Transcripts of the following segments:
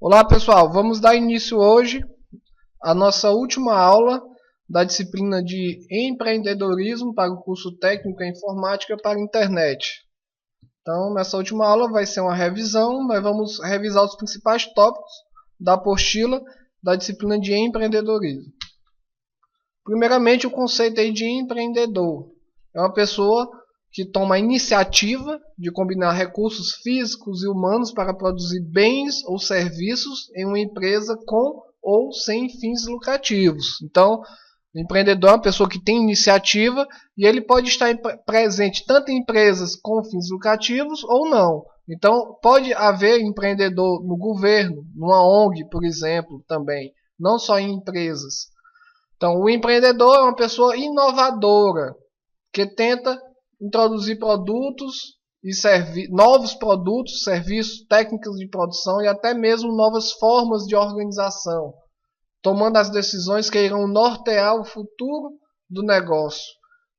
Olá pessoal, vamos dar início hoje à nossa última aula da disciplina de empreendedorismo para o curso técnico em informática para a internet. Então, nessa última aula vai ser uma revisão, nós vamos revisar os principais tópicos da apostila da disciplina de empreendedorismo. Primeiramente, o conceito aí de empreendedor. É uma pessoa que toma a iniciativa de combinar recursos físicos e humanos para produzir bens ou serviços em uma empresa com ou sem fins lucrativos. Então, o empreendedor é uma pessoa que tem iniciativa e ele pode estar presente tanto em empresas com fins lucrativos ou não. Então, pode haver empreendedor no governo, numa ONG, por exemplo, também, não só em empresas. Então, o empreendedor é uma pessoa inovadora, que tenta introduzir novos produtos, serviços, técnicas de produção e até mesmo novas formas de organização, tomando as decisões que irão nortear o futuro do negócio,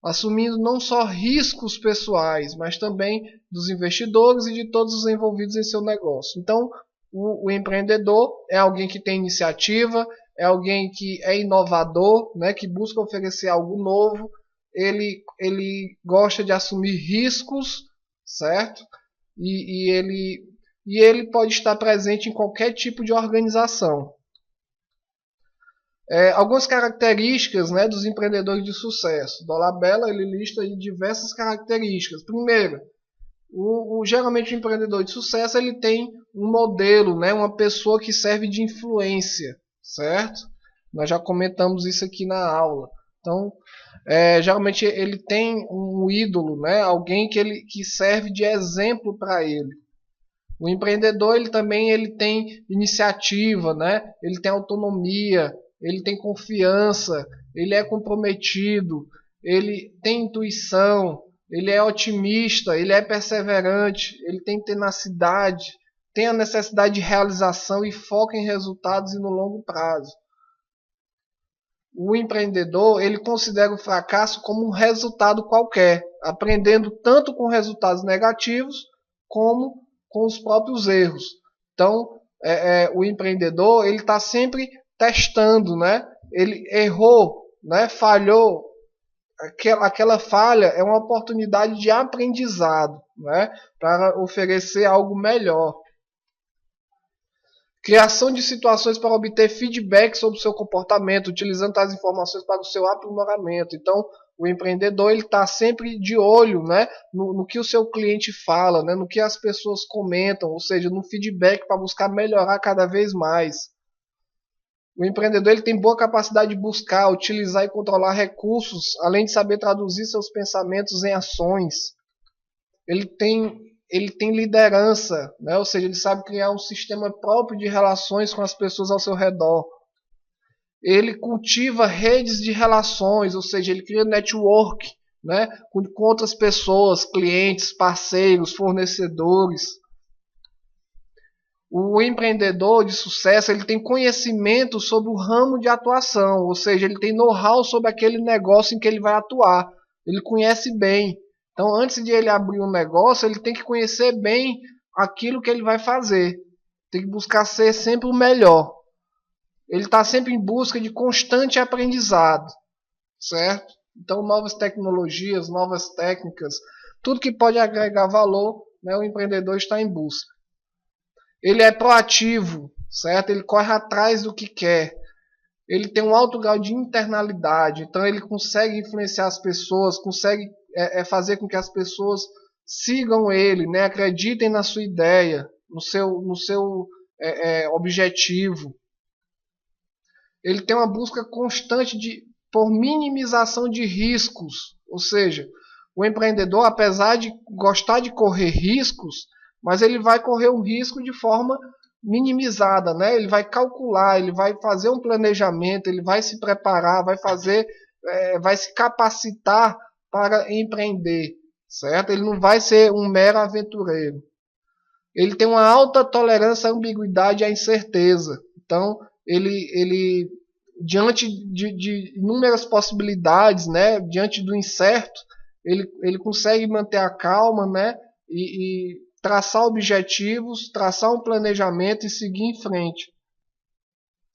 assumindo não só riscos pessoais, mas também dos investidores e de todos os envolvidos em seu negócio. Então, o empreendedor é alguém que tem iniciativa, é alguém que é inovador, né, que busca oferecer algo novo. Ele gosta de assumir riscos, certo? E ele pode estar presente em qualquer tipo de organização. Algumas características, né, dos empreendedores de sucesso. Dolabella ele lista aí diversas características. Primeiro, geralmente o empreendedor de sucesso ele tem um modelo, né, uma pessoa que serve de influência, certo? Nós já comentamos isso aqui na aula. Então, geralmente ele tem um ídolo, né? Alguém que serve de exemplo para ele. O empreendedor ele tem iniciativa, né? Ele tem autonomia, ele tem confiança, ele é comprometido, ele tem intuição, ele é otimista, ele é perseverante, ele tem tenacidade, tem a necessidade de realização e foca em resultados e no longo prazo. O empreendedor ele considera o fracasso como um resultado qualquer, aprendendo tanto com resultados negativos como com os próprios erros. Então, o empreendedor ele está sempre testando, né? Ele errou, né? Falhou. Aquela falha é uma oportunidade de aprendizado, né? Para oferecer algo melhor. Criação de situações para obter feedback sobre o seu comportamento, utilizando as informações para o seu aprimoramento. Então, o empreendedor está sempre de olho, né, no que o seu cliente fala, né, no que as pessoas comentam, ou seja, no feedback para buscar melhorar cada vez mais. O empreendedor ele tem boa capacidade de buscar, utilizar e controlar recursos, além de saber traduzir seus pensamentos em ações. Ele tem liderança, né? Ou seja, ele sabe criar um sistema próprio de relações com as pessoas ao seu redor. Ele cultiva redes de relações, ou seja, ele cria network, né? com outras pessoas, clientes, parceiros, fornecedores. O empreendedor de sucesso ele tem conhecimento sobre o ramo de atuação, ou seja, ele tem know-how sobre aquele negócio em que ele vai atuar. Ele conhece bem. Então, antes de ele abrir um negócio, ele tem que conhecer bem aquilo que ele vai fazer. Tem que buscar ser sempre o melhor. Ele está sempre em busca de constante aprendizado, certo? Então, novas tecnologias, novas técnicas, tudo que pode agregar valor, né, o empreendedor está em busca. Ele é proativo, certo? Ele corre atrás do que quer. Ele tem um alto grau de internalidade, então ele consegue influenciar as pessoas, consegue fazer com que as pessoas sigam ele, né? Acreditem na sua ideia, no seu objetivo. Ele tem uma busca constante por minimização de riscos, ou seja, o empreendedor, apesar de gostar de correr riscos, mas ele vai correr um risco de forma minimizada, né? Ele vai calcular, ele vai fazer um planejamento, ele vai se preparar, vai se capacitar para empreender, certo? Ele não vai ser um mero aventureiro. Ele tem uma alta tolerância à ambiguidade e à incerteza. Então, ele diante de inúmeras possibilidades, né? Diante do incerto, ele consegue manter a calma, né? E traçar objetivos, traçar um planejamento e seguir em frente.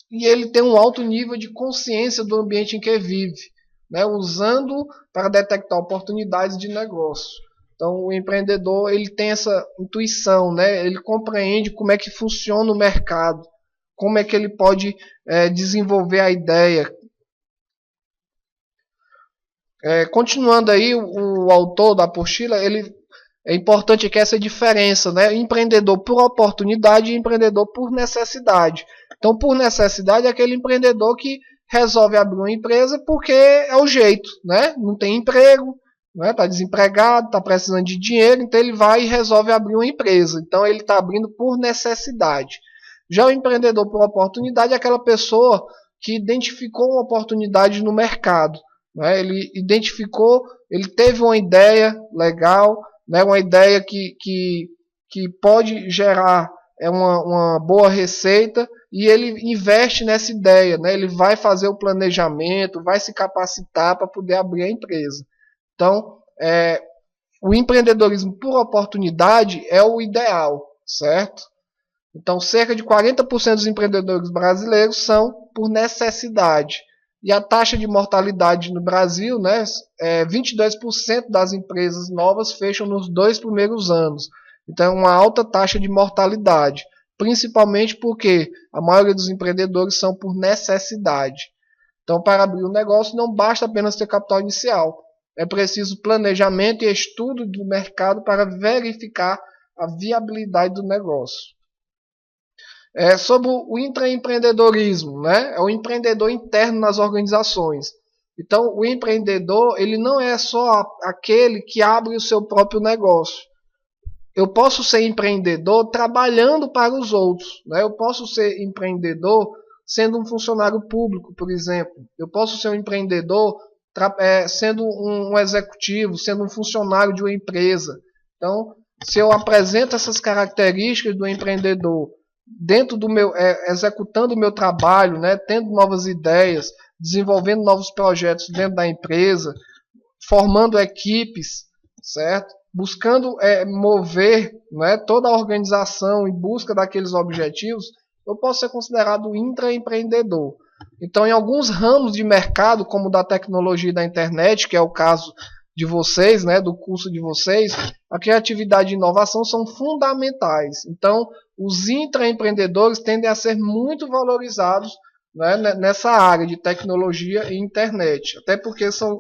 E ele tem um alto nível de consciência do ambiente em que vive, né, usando para detectar oportunidades de negócio. Então, o empreendedor ele tem essa intuição, né, ele compreende como é que funciona o mercado, como é que ele pode desenvolver a ideia. Continuando aí, o autor da apostila, é importante aqui essa diferença, né? Empreendedor por oportunidade e empreendedor por necessidade. Então, por necessidade, é aquele empreendedor que resolve abrir uma empresa porque é o jeito, né? Não tem emprego, está desempregado, está precisando de dinheiro, então ele vai e resolve abrir uma empresa. Então, ele está abrindo por necessidade. Já o empreendedor por oportunidade é aquela pessoa que identificou uma oportunidade no mercado. Né? Ele identificou, ele teve uma ideia legal, né? Uma ideia que pode gerar uma boa receita e ele investe nessa ideia. Né? Ele vai fazer o planejamento, vai se capacitar para poder abrir a empresa. Então, o empreendedorismo por oportunidade é o ideal, certo? Então, cerca de 40% dos empreendedores brasileiros são por necessidade. E a taxa de mortalidade no Brasil, né, 22% das empresas novas fecham nos 2 primeiros anos. Então, é uma alta taxa de mortalidade, principalmente porque a maioria dos empreendedores são por necessidade. Então, para abrir um negócio, não basta apenas ter capital inicial. É preciso planejamento e estudo do mercado para verificar a viabilidade do negócio. Sobre o intraempreendedorismo, né? É o empreendedor interno nas organizações. Então, o empreendedor ele não é só aquele que abre o seu próprio negócio. Eu posso ser empreendedor trabalhando para os outros. Né? Eu posso ser empreendedor sendo um funcionário público, por exemplo. Eu posso ser um empreendedor sendo um executivo, sendo um funcionário de uma empresa. Então, se eu apresento essas características do empreendedor dentro do meu, executando o meu trabalho, né, tendo novas ideias, desenvolvendo novos projetos dentro da empresa, formando equipes, certo? Buscando mover, né, toda a organização em busca daqueles objetivos, eu posso ser considerado intraempreendedor. Então, em alguns ramos de mercado, como da tecnologia e da internet, que é o caso de vocês, né, do curso de vocês, a criatividade e a inovação são fundamentais. Então, os intraempreendedores tendem a ser muito valorizados, né, nessa área de tecnologia e internet. Até porque são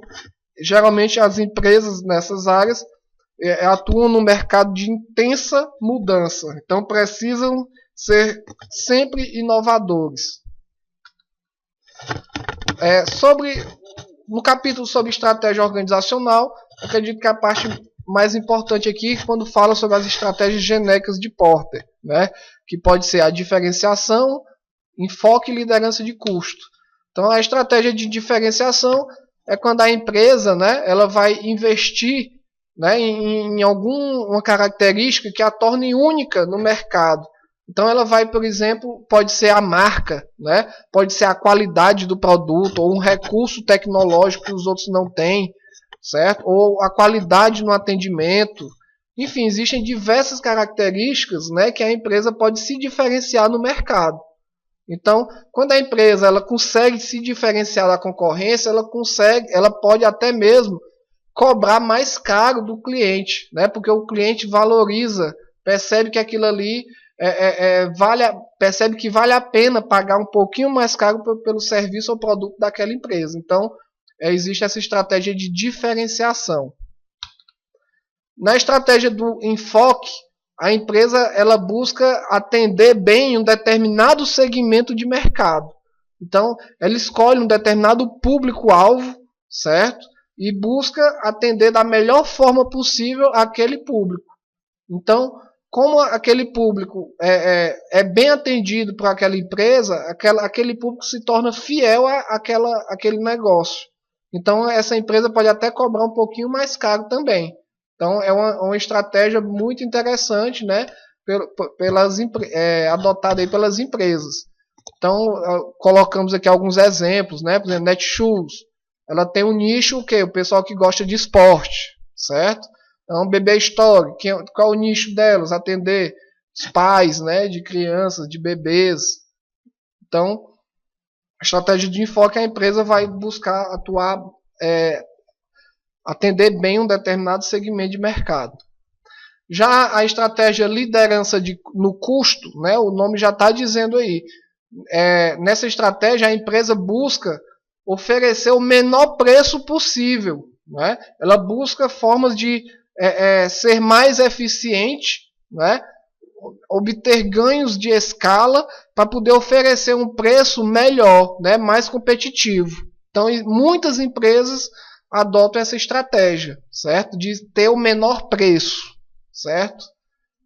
geralmente as empresas nessas áreas atuam no mercado de intensa mudança. Então, precisam ser sempre inovadores. No capítulo sobre estratégia organizacional, acredito que a parte mais importante aqui é quando fala sobre as estratégias genéricas de Porter, né? Que pode ser a diferenciação, enfoque e liderança de custo. Então, a estratégia de diferenciação é quando a empresa, né, ela vai investir, né, em alguma característica que a torne única no mercado. Então ela vai, por exemplo, pode ser a marca, né? Pode ser a qualidade do produto, ou um recurso tecnológico que os outros não têm, certo? Ou a qualidade no atendimento. Enfim, existem diversas características, né, que a empresa pode se diferenciar no mercado. Então, quando a empresa ela consegue se diferenciar da concorrência, ela pode até mesmo cobrar mais caro do cliente, né? Porque o cliente valoriza, percebe que aquilo ali percebe que vale a pena pagar um pouquinho mais caro pelo serviço ou produto daquela empresa. Então, existe essa estratégia de diferenciação. Na estratégia do enfoque, a empresa ela busca atender bem um determinado segmento de mercado. Então, ela escolhe um determinado público-alvo, certo? E busca atender da melhor forma possível aquele público. Então, como aquele público é bem atendido por aquela empresa, aquele público se torna fiel àquele negócio. Então, essa empresa pode até cobrar um pouquinho mais caro também. Então, é uma estratégia muito interessante, né, adotada aí pelas empresas. Então, colocamos aqui alguns exemplos, né, por exemplo, Netshoes. Ela tem um nicho, o pessoal que gosta de esporte, certo? Então, Bebê Story, qual é o nicho delas? Atender os pais, né, de crianças, de bebês. Então, a estratégia de enfoque, a empresa vai buscar atuar, atender bem um determinado segmento de mercado. Já a estratégia liderança no custo, né, o nome já está dizendo aí, nessa estratégia a empresa busca oferecer o menor preço possível. Né? Ela busca formas de ser mais eficiente, né? Obter ganhos de escala para poder oferecer um preço melhor, né? Mais competitivo. Então, muitas empresas adotam essa estratégia, certo? De ter o menor preço, certo?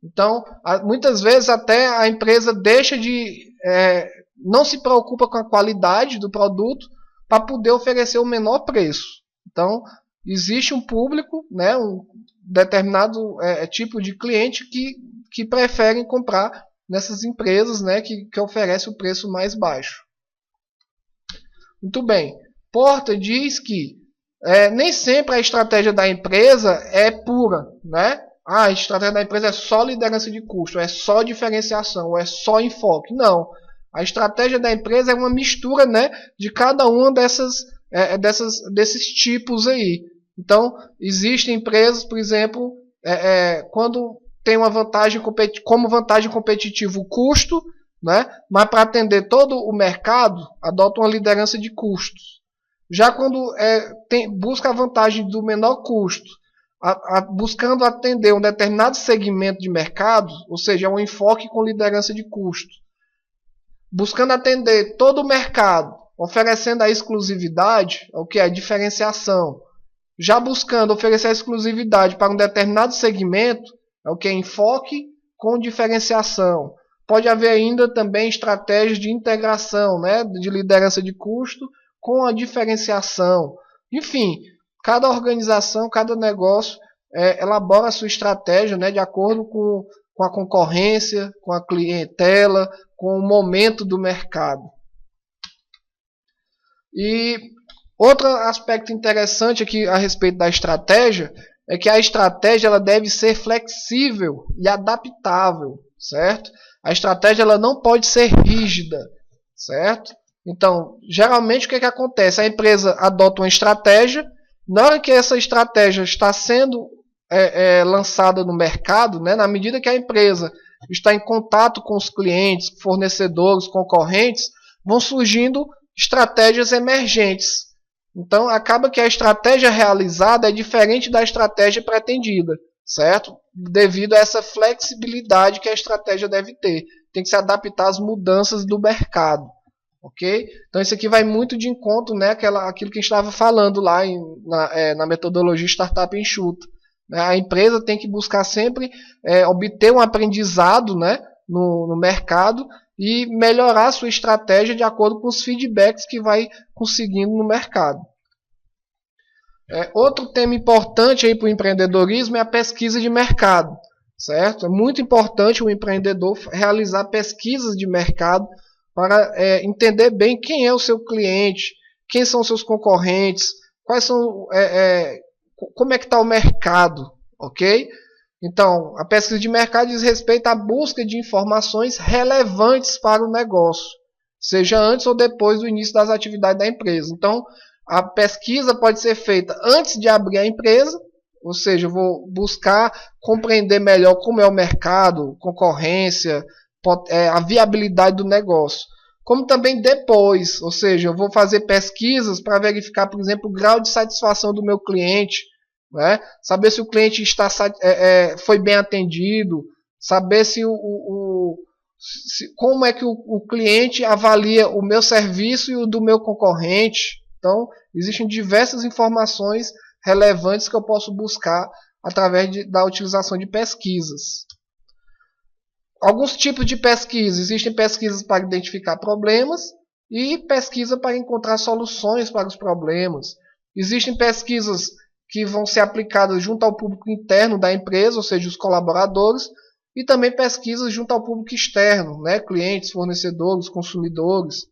Então, muitas vezes até a empresa deixa de não se preocupa com a qualidade do produto para poder oferecer o menor preço. Então, existe um público, né, um determinado tipo de cliente que preferem comprar nessas empresas, né, que oferecem o preço mais baixo. Muito bem. Porter diz que nem sempre a estratégia da empresa é pura, né? A estratégia da empresa é só liderança de custo, é só diferenciação, é só enfoque. Não. A estratégia da empresa é uma mistura, né, de cada uma desses tipos aí. Então, existem empresas, por exemplo, quando tem uma vantagem como vantagem competitiva o custo, né, mas para atender todo o mercado, adota uma liderança de custos. Já quando busca a vantagem do menor custo, buscando atender um determinado segmento de mercado, ou seja, um enfoque com liderança de custo, buscando atender todo o mercado, oferecendo a exclusividade, o que é a diferenciação. Já buscando oferecer a exclusividade para um determinado segmento, é o que é enfoque com diferenciação. Pode haver ainda também estratégias de integração, né, de liderança de custo com a diferenciação. Enfim, cada organização, cada negócio elabora a sua estratégia, né, de acordo com a concorrência, com a clientela, com o momento do mercado. E outro aspecto interessante aqui a respeito da estratégia é que a estratégia ela deve ser flexível e adaptável, certo? A estratégia ela não pode ser rígida, certo? Então, geralmente o que acontece? A empresa adota uma estratégia, na hora que essa estratégia está sendo lançada no mercado, né, na medida que a empresa está em contato com os clientes, fornecedores, concorrentes, vão surgindo estratégias emergentes. Então, acaba que a estratégia realizada é diferente da estratégia pretendida, certo? Devido a essa flexibilidade que a estratégia deve ter. Tem que se adaptar às mudanças do mercado. Ok? Então, isso aqui vai muito de encontro, né, aquilo que a gente estava falando lá na metodologia Startup Enxuta. A empresa tem que buscar sempre obter um aprendizado, né, no mercado e melhorar a sua estratégia de acordo com os feedbacks que vai conseguindo no mercado. Outro tema importante para o empreendedorismo é a pesquisa de mercado. Certo? É muito importante o empreendedor realizar pesquisas de mercado para entender bem quem é o seu cliente, quem são os seus concorrentes, quais são, como é que está o mercado, ok? Então, a pesquisa de mercado diz respeito à busca de informações relevantes para o negócio, seja antes ou depois do início das atividades da empresa. Então, a pesquisa pode ser feita antes de abrir a empresa, ou seja, eu vou buscar compreender melhor como é o mercado, concorrência, a viabilidade do negócio. Como também depois, ou seja, eu vou fazer pesquisas para verificar, por exemplo, o grau de satisfação do meu cliente, né? Saber se o cliente foi bem atendido, saber como é que o cliente avalia o meu serviço e o do meu concorrente. Então, existem diversas informações relevantes que eu posso buscar através da utilização de pesquisas. Alguns tipos de pesquisa. Existem pesquisas para identificar problemas e pesquisa para encontrar soluções para os problemas. Existem pesquisas que vão ser aplicadas junto ao público interno da empresa, ou seja, os colaboradores, e também pesquisas junto ao público externo, né, clientes, fornecedores, consumidores.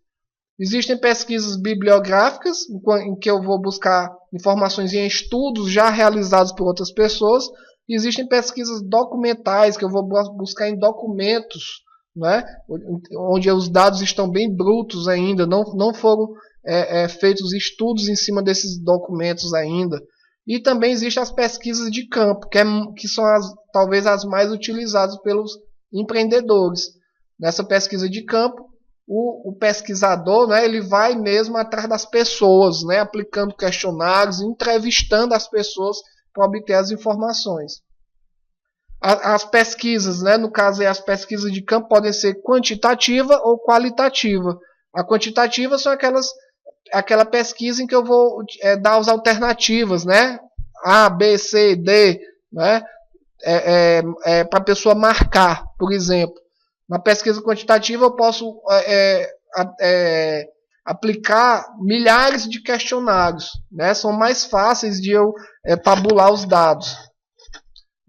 Existem pesquisas bibliográficas, em que eu vou buscar informações em estudos já realizados por outras pessoas, Existem pesquisas documentais, que eu vou buscar em documentos, né, onde os dados estão bem brutos ainda, não foram feitos estudos em cima desses documentos ainda. E também existem as pesquisas de campo, que são talvez as mais utilizadas pelos empreendedores. Nessa pesquisa de campo, o pesquisador, né, ele vai mesmo atrás das pessoas, né, aplicando questionários, entrevistando as pessoas para obter as informações. As pesquisas, né, no caso as pesquisas de campo podem ser quantitativa ou qualitativa. A quantitativa são aquela pesquisa em que eu vou dar as alternativas, né, A, B, C, D, né, para a pessoa marcar, por exemplo. Na pesquisa quantitativa eu posso aplicar milhares de questionários, né, são mais fáceis de eu tabular os dados.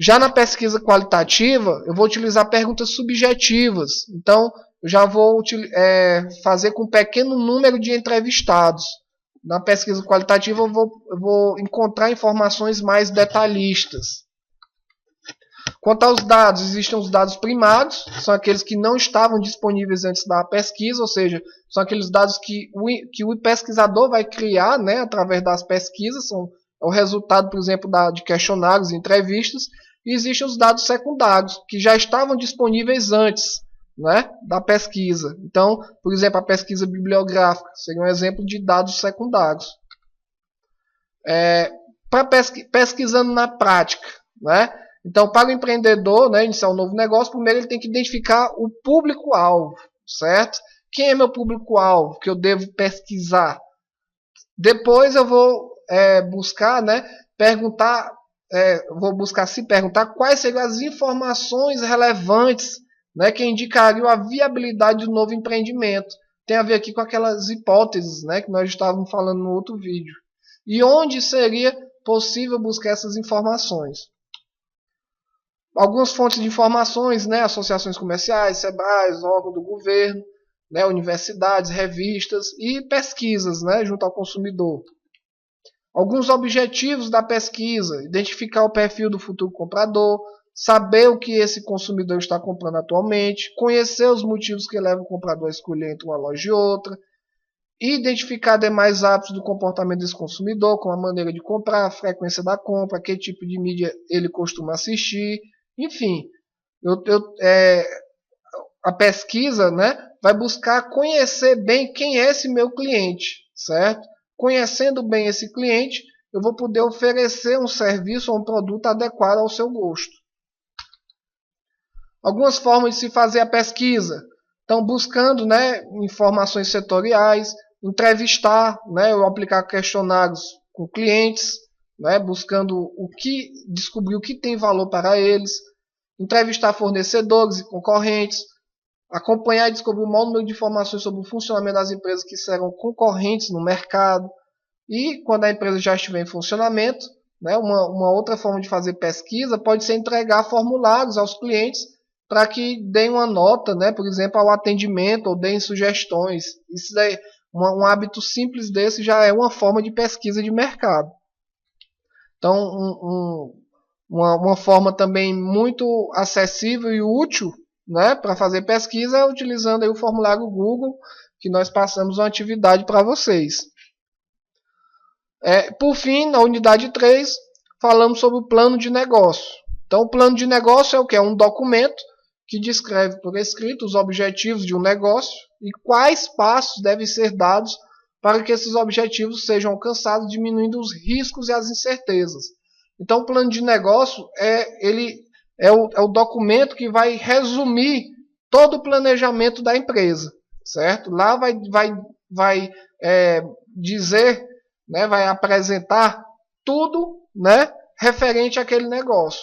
Já na pesquisa qualitativa, eu vou utilizar perguntas subjetivas. Então, eu já vou fazer com um pequeno número de entrevistados. Na pesquisa qualitativa, eu vou encontrar informações mais detalhistas. Quanto aos dados, existem os dados primários, são aqueles que não estavam disponíveis antes da pesquisa, ou seja, são aqueles dados que o pesquisador vai criar, né, através das pesquisas, são o resultado, por exemplo, de questionários e entrevistas. E existem os dados secundários, que já estavam disponíveis antes, né, da pesquisa. Então, por exemplo, a pesquisa bibliográfica seria um exemplo de dados secundários. Pesquisando na prática, né? Então, para o empreendedor, né, iniciar um novo negócio, primeiro ele tem que identificar o público-alvo, certo? Quem é meu público-alvo que eu devo pesquisar? Depois eu vou buscar, né, se perguntar quais seriam as informações relevantes, né, que indicariam a viabilidade do novo empreendimento. Tem a ver aqui com aquelas hipóteses, né, que nós estávamos falando no outro vídeo. E onde seria possível buscar essas informações? Algumas fontes de informações, né, associações comerciais, SEBRAES, órgãos do governo, né, universidades, revistas e pesquisas, né, junto ao consumidor. Alguns objetivos da pesquisa: identificar o perfil do futuro comprador, saber o que esse consumidor está comprando atualmente, conhecer os motivos que levam o comprador a escolher entre uma loja e outra, identificar demais hábitos do comportamento desse consumidor, como a maneira de comprar, a frequência da compra, que tipo de mídia ele costuma assistir, enfim. A pesquisa, né, vai buscar conhecer bem quem é esse meu cliente, certo? Conhecendo bem esse cliente, eu vou poder oferecer um serviço ou um produto adequado ao seu gosto. Algumas formas de se fazer a pesquisa. Então, buscando, né, informações setoriais, entrevistar, né, ou aplicar questionários com clientes, né, buscando descobrir o que tem valor para eles, entrevistar fornecedores e concorrentes, acompanhar e descobrir o maior número de informações sobre o funcionamento das empresas que serão concorrentes no mercado. E quando a empresa já estiver em funcionamento, né, uma outra forma de fazer pesquisa pode ser entregar formulários aos clientes para que deem uma nota, né, por exemplo, ao atendimento ou deem sugestões. Isso é um hábito simples desse, já é uma forma de pesquisa de mercado. Então, uma forma também muito acessível e útil, né, para fazer pesquisa é utilizando aí o formulário Google, que nós passamos uma atividade para vocês. Por fim, na unidade 3, falamos sobre o plano de negócio. Então, o plano de negócio é o que? É um documento que descreve por escrito os objetivos de um negócio e quais passos devem ser dados para que esses objetivos sejam alcançados, diminuindo os riscos e as incertezas. Então, o plano de negócio é o documento que vai resumir todo o planejamento da empresa, certo? Lá vai dizer, né, vai apresentar tudo, né, referente àquele negócio.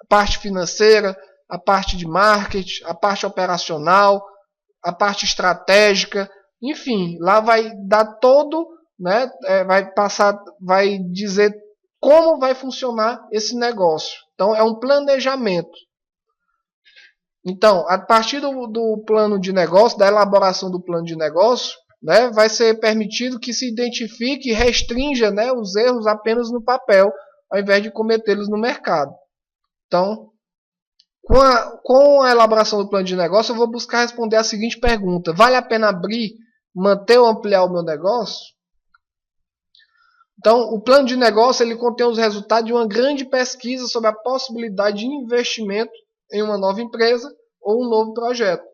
A parte financeira, a parte de marketing, a parte operacional, a parte estratégica, enfim, lá vai dar todo, né, vai dizer como vai funcionar esse negócio. Então, é um planejamento. Então, a partir do plano de negócio, da elaboração do plano de negócio, né, vai ser permitido que se identifique e restrinja, né, os erros apenas no papel, ao invés de cometê-los no mercado. Então, com a elaboração do plano de negócio, eu vou buscar responder a seguinte pergunta: vale a pena abrir, manter ou ampliar o meu negócio? Então, o plano de negócio ele contém os resultados de uma grande pesquisa sobre a possibilidade de investimento em uma nova empresa ou um novo projeto.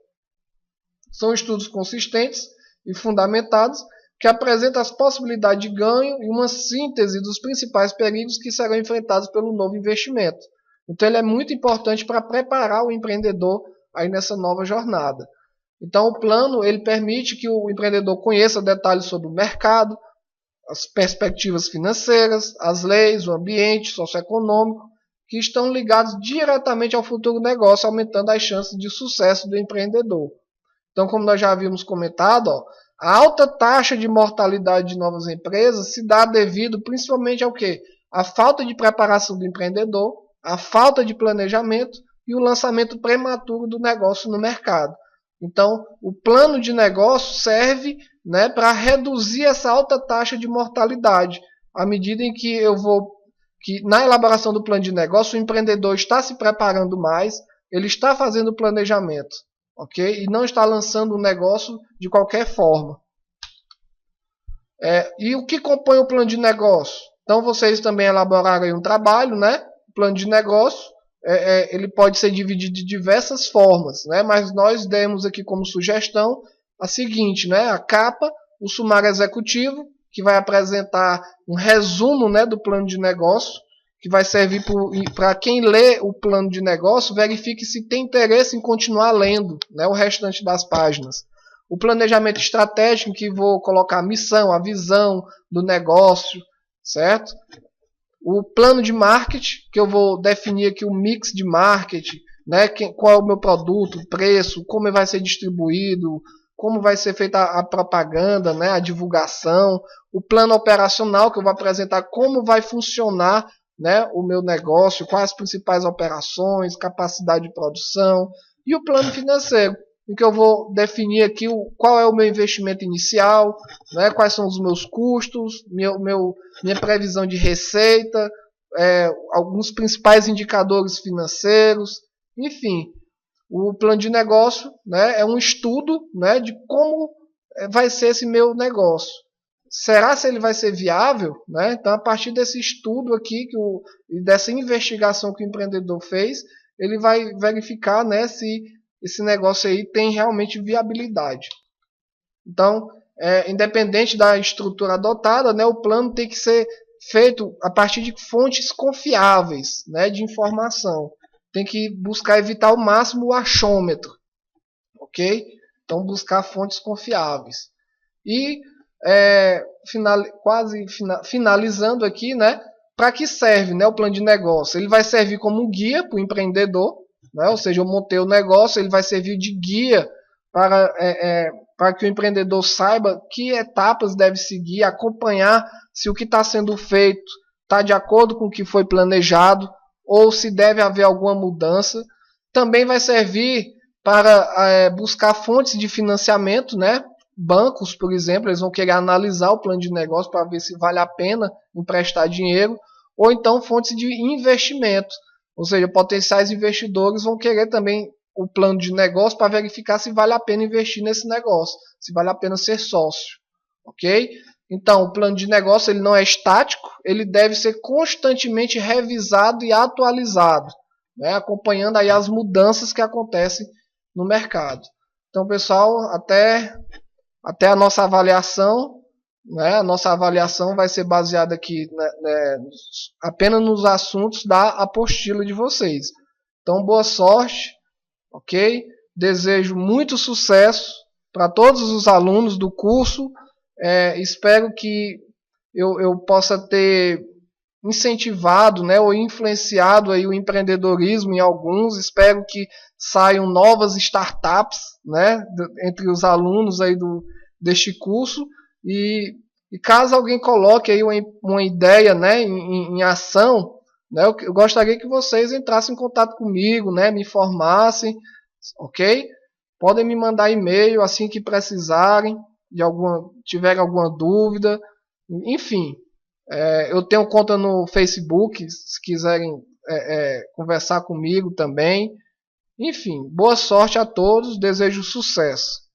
São estudos consistentes e fundamentados que apresentam as possibilidades de ganho e uma síntese dos principais perigos que serão enfrentados pelo novo investimento. Então, ele é muito importante para preparar o empreendedor aí nessa nova jornada. Então, o plano ele permite que o empreendedor conheça detalhes sobre o mercado, as perspectivas financeiras, as leis, o ambiente socioeconômico, que estão ligados diretamente ao futuro negócio, aumentando as chances de sucesso do empreendedor. Então, como nós já havíamos comentado, a alta taxa de mortalidade de novas empresas se dá devido principalmente ao quê? A falta de preparação do empreendedor, a falta de planejamento e o lançamento prematuro do negócio no mercado. Então, o plano de negócio serve, né, para reduzir essa alta taxa de mortalidade, à medida em que na elaboração do plano de negócio, o empreendedor está se preparando mais, ele está fazendo planejamento, ok? E não está lançando um negócio de qualquer forma. E o que compõe o plano de negócio? Então, vocês também elaboraram aí um trabalho, né? O plano de negócio. Ele pode ser dividido de diversas formas, né? Mas nós demos aqui como sugestão a seguinte, né? A capa, o sumário executivo, que vai apresentar um resumo, né, do plano de negócio, que vai servir para quem lê o plano de negócio, verifique se tem interesse em continuar lendo, né, o restante das páginas. O planejamento estratégico, que vou colocar a missão, a visão do negócio, certo? O plano de marketing, que eu vou definir aqui o mix de marketing, né? Qual é o meu produto, o preço, como ele vai ser distribuído, como vai ser feita a propaganda, né? A divulgação. O plano operacional, que eu vou apresentar como vai funcionar, né, o meu negócio, quais as principais operações, capacidade de produção. E o plano financeiro, em que eu vou definir aqui qual é o meu investimento inicial, né, quais são os meus custos, minha previsão de receita, alguns principais indicadores financeiros, enfim. O plano de negócio, né, é um estudo, né, de como vai ser esse meu negócio. Será se ele vai ser viável? Né? Então, a partir desse estudo aqui, dessa investigação que o empreendedor fez, ele vai verificar, né, se esse negócio aí tem realmente viabilidade. Então, independente da estrutura adotada, né, o plano tem que ser feito a partir de fontes confiáveis, né, de informação. Tem que buscar evitar ao máximo o achômetro, ok? Então, buscar fontes confiáveis. E, finalizando aqui, né, para que serve, né, o plano de negócio? Ele vai servir como um guia para o empreendedor, né? Ou seja, eu montei o negócio, ele vai servir de guia para que o empreendedor saiba que etapas deve seguir, acompanhar se o que está sendo feito está de acordo com o que foi planejado ou se deve haver alguma mudança. Também vai servir para buscar fontes de financiamento, né? Bancos, por exemplo, eles vão querer analisar o plano de negócio para ver se vale a pena emprestar dinheiro, ou então fontes de investimento. Ou seja, potenciais investidores vão querer também o plano de negócio para verificar se vale a pena investir nesse negócio, se vale a pena ser sócio, ok? Então, o plano de negócio ele não é estático, ele deve ser constantemente revisado e atualizado, né? Acompanhando aí as mudanças que acontecem no mercado. Então, pessoal, até a nossa avaliação. Né? A nossa avaliação vai ser baseada aqui apenas nos assuntos da apostila de vocês. Então, boa sorte, ok? Desejo muito sucesso para todos os alunos do curso. Espero que eu possa ter incentivado, né, ou influenciado aí o empreendedorismo em alguns. Espero que saiam novas startups, né, entre os alunos aí deste curso. E caso alguém coloque aí uma ideia, né, em ação, né, eu gostaria que vocês entrassem em contato comigo, né, me informassem, ok? Podem me mandar e-mail assim que precisarem, tiverem alguma dúvida, enfim. Eu tenho conta no Facebook, se quiserem conversar comigo também. Enfim, boa sorte a todos, desejo sucesso.